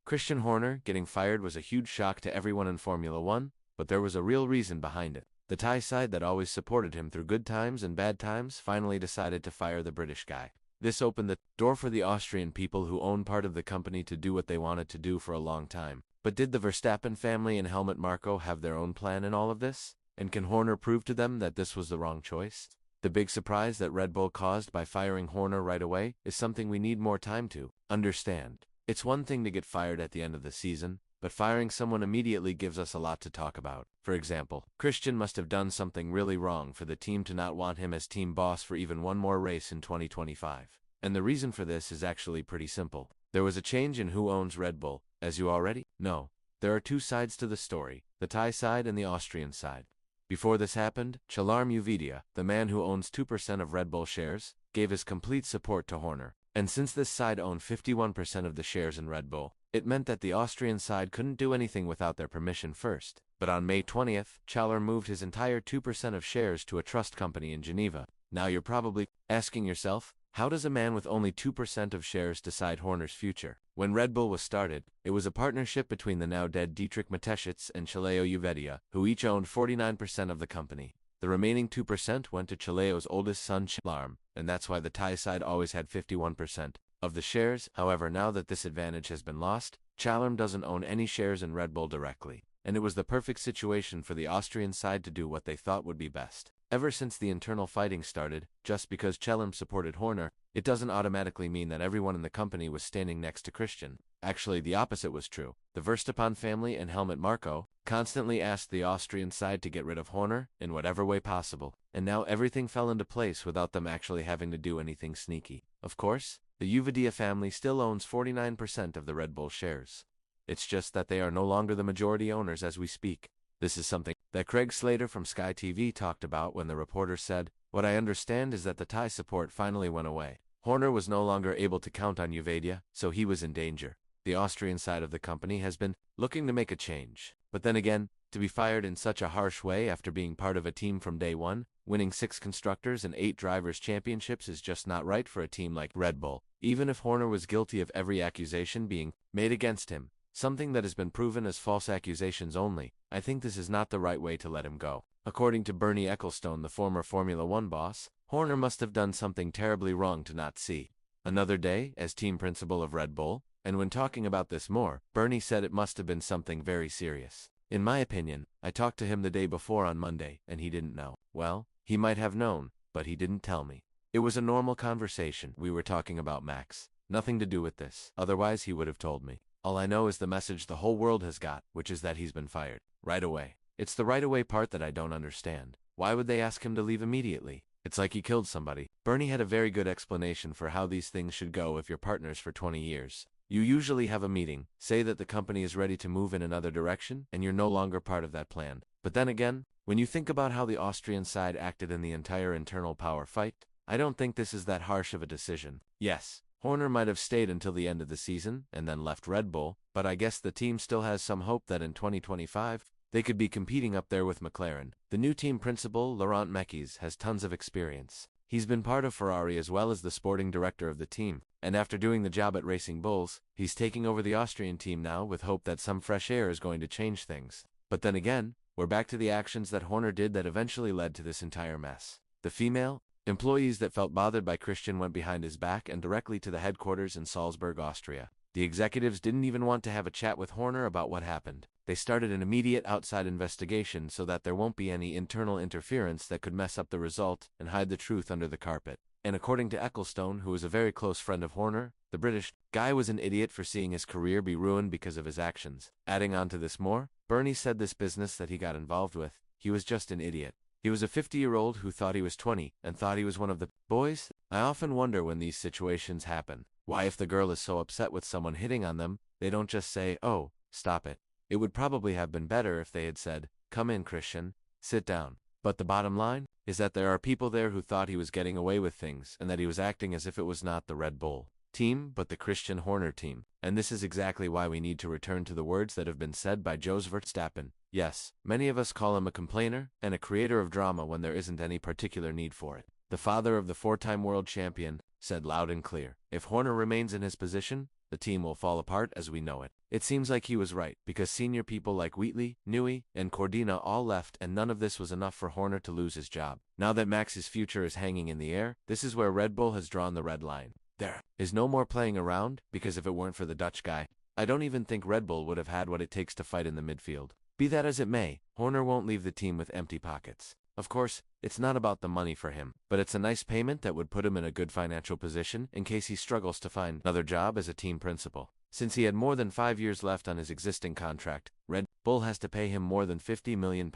Christian Horner getting fired was a huge shock to everyone in Formula One, but there was a real reason behind it. The Thai side that always supported him through good times and bad times finally decided to fire the British guy. This opened the door for the Austrian people who own part of the company to do what they wanted to do for a long time. But did the Verstappen family and Helmut Marko have their own plan in all of this? And can Horner prove to them that this was the wrong choice? The big surprise that Red Bull caused by firing Horner right away is something we need more time to understand. It's one thing to get fired at the end of the season, but firing someone immediately gives us a lot to talk about. For example, Christian must have done something really wrong for the team to not want him as team boss for even one more race in 2025. And the reason for this is actually pretty simple. There was a change in who owns Red Bull, as you already know. There are two sides to the story, the Thai side and the Austrian side. Before this happened, Chalarm Uvidia, the man who owns 2% of Red Bull shares, gave his complete support to Horner. And since this side owned 51% of the shares in Red Bull, it meant that the Austrian side couldn't do anything without their permission first. But on May 20th, Chalarm moved his entire 2% of shares to a trust company in Geneva. Now you're probably asking yourself, how does a man with only 2% of shares decide Horner's future? When Red Bull was started, it was a partnership between the now-dead Dietrich Mateschitz and Chileo Uvedia, who each owned 49% of the company. The remaining 2% went to Chileo's oldest son Chalarm, and that's why the Thai side always had 51% of the shares. However, now that this advantage has been lost, Chalarm doesn't own any shares in Red Bull directly, and it was the perfect situation for the Austrian side to do what they thought would be best. Ever since the internal fighting started, just because Chalarm supported Horner, it doesn't automatically mean that everyone in the company was standing next to Christian. Actually, the opposite was true. The Verstappen family and Helmut Marko constantly asked the Austrian side to get rid of Horner in whatever way possible, and now everything fell into place without them actually having to do anything sneaky. Of course, the Uvidia family still owns 49% of the Red Bull shares. It's just that they are no longer the majority owners as we speak. This is something that Craig Slater from Sky TV talked about when the reporter said, "What I understand is that the Thai support finally went away. Horner was no longer able to count on Uvedia, so he was in danger." The Austrian side of the company has been looking to make a change. But then again, to be fired in such a harsh way after being part of a team from day one, winning 6 constructors and 8 drivers' championships is just not right for a team like Red Bull. Even if Horner was guilty of every accusation being made against him, something that has been proven as false accusations only, I think this is not the right way to let him go. According to Bernie Ecclestone, the former Formula One boss, Horner must have done something terribly wrong to not see another day as team principal of Red Bull, and when talking about this more, Bernie said it must have been something very serious. In my opinion, I talked to him the day before on Monday, and he didn't know. Well, he might have known, but he didn't tell me. It was a normal conversation. We were talking about Max. Nothing to do with this. Otherwise, he would have told me. All I know is the message the whole world has got, which is that he's been fired. Right away. It's the right away part that I don't understand. Why would they ask him to leave immediately? It's like he killed somebody. Bernie had a very good explanation for how these things should go if you're partners for 20 years. You usually have a meeting, say that the company is ready to move in another direction, and you're no longer part of that plan. But then again, when you think about how the Austrian side acted in the entire internal power fight, I don't think this is that harsh of a decision. Yes, Horner might have stayed until the end of the season and then left Red Bull, but I guess the team still has some hope that in 2025, they could be competing up there with McLaren. The new team principal, Laurent Mekies, has tons of experience. He's been part of Ferrari as well as the sporting director of the team, and after doing the job at Racing Bulls, he's taking over the Austrian team now with hope that some fresh air is going to change things. But then again, we're back to the actions that Horner did that eventually led to this entire mess. The female employees that felt bothered by Christian went behind his back and directly to the headquarters in Salzburg, Austria. The executives didn't even want to have a chat with Horner about what happened. They started an immediate outside investigation so that there won't be any internal interference that could mess up the result and hide the truth under the carpet. And according to Ecclestone, who is a very close friend of Horner, the British guy was an idiot for seeing his career be ruined because of his actions. Adding on to this more, Bernie said this business that he got involved with, he was just an idiot. He was a 50-year-old who thought he was 20 and thought he was one of the boys. I often wonder when these situations happen, why if the girl is so upset with someone hitting on them, they don't just say, "Oh, stop it." It would probably have been better if they had said, "Come in, Christian, sit down." But the bottom line is that there are people there who thought he was getting away with things and that he was acting as if it was not the Red Bull team but the Christian Horner team. And this is exactly why we need to return to the words that have been said by Jos Verstappen. Yes, many of us call him a complainer and a creator of drama when there isn't any particular need for it. The father of the 4-time world champion said loud and clear, if Horner remains in his position, the team will fall apart as we know it. It seems like he was right, because senior people like Wheatley, Newey, and Cordina all left, and none of this was enough for Horner to lose his job. Now that Max's future is hanging in the air, this is where Red Bull has drawn the red line. There is no more playing around, because if it weren't for the Dutch guy, I don't even think Red Bull would have had what it takes to fight in the midfield. Be that as it may, Horner won't leave the team with empty pockets. Of course, it's not about the money for him, but it's a nice payment that would put him in a good financial position in case he struggles to find another job as a team principal. Since he had more than 5 years left on his existing contract, Red Bull has to pay him more than £50 million.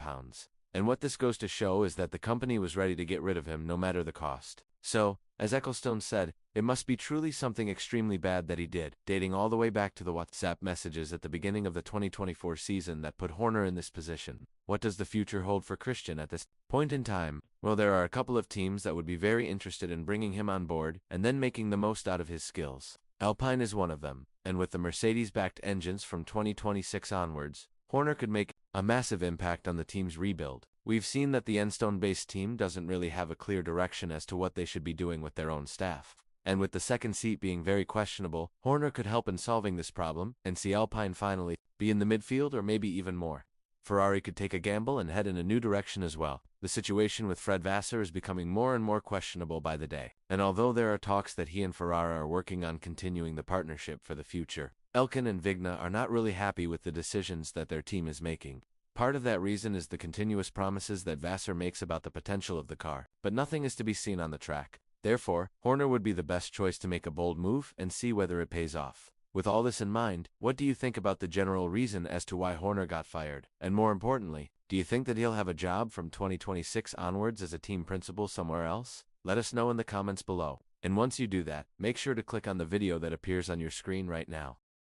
And what this goes to show is that the company was ready to get rid of him no matter the cost. So, as Ecclestone said, it must be truly something extremely bad that he did, dating all the way back to the WhatsApp messages at the beginning of the 2024 season that put Horner in this position. What does the future hold for Christian at this point in time? Well, there are a couple of teams that would be very interested in bringing him on board and then making the most out of his skills. Alpine is one of them, and with the Mercedes-backed engines from 2026 onwards, Horner could make a massive impact on the team's rebuild. We've seen that the Enstone-based team doesn't really have a clear direction as to what they should be doing with their own staff. And with the second seat being very questionable, Horner could help in solving this problem and see Alpine finally be in the midfield or maybe even more. Ferrari could take a gamble and head in a new direction as well. The situation with Fred Vasseur is becoming more and more questionable by the day. And although there are talks that he and Ferrari are working on continuing the partnership for the future, Elkann and Vigna are not really happy with the decisions that their team is making. Part of that reason is the continuous promises that Vasseur makes about the potential of the car, but nothing is to be seen on the track. Therefore, Horner would be the best choice to make a bold move and see whether it pays off. With all this in mind, what do you think about the general reason as to why Horner got fired? And more importantly, do you think that he'll have a job from 2026 onwards as a team principal somewhere else? Let us know in the comments below. And once you do that, make sure to click on the video that appears on your screen right now.